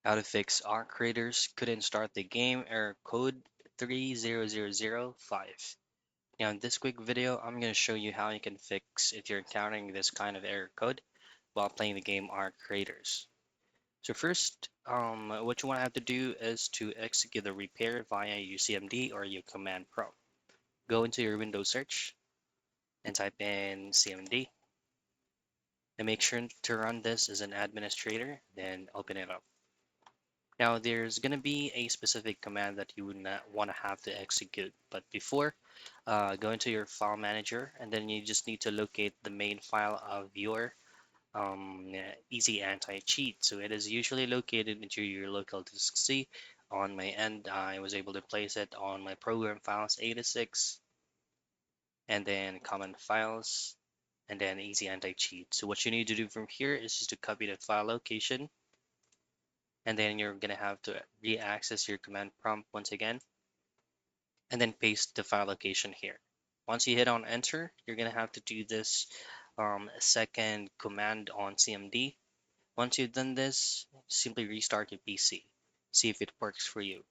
How to fix our creators couldn't start the game error code 30005. Now in this quick video, I'm going to show you how you can fix if you're encountering this kind of error code while playing the game Arc Creators. So first, what you want to have to do is to execute the repair via your CMD or your command prompt. Go into your Windows search and type in CMD and make sure to run this as an administrator, then open it up. Now there's going to be a specific command that you would not want to have to execute, but before, go into your file manager and then you just need to locate the main file of your easy anti-cheat. So it is usually located into your local disk C. On my end, I was able to place it on my program files 86 and then common files and then easy anti-cheat. So what you need to do from here is just to copy that file location, and then you're gonna have to re-access your command prompt once again and then paste the file location here. Once you hit on enter, you're gonna have to do this second command on CMD. Once you've done this, simply restart your PC, see if it works for you.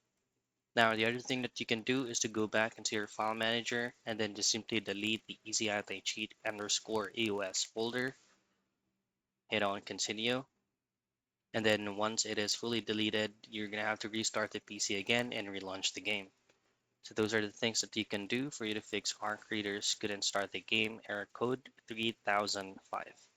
Now the other thing that you can do is to go back into your file manager and then just simply delete the easy anti-cheat underscore EOS folder, hit on continue, and then once it is fully deleted, you're gonna have to restart the PC again and relaunch the game. So those are the things that you can do for you to fix Arc Readers couldn't start the game error code 3005.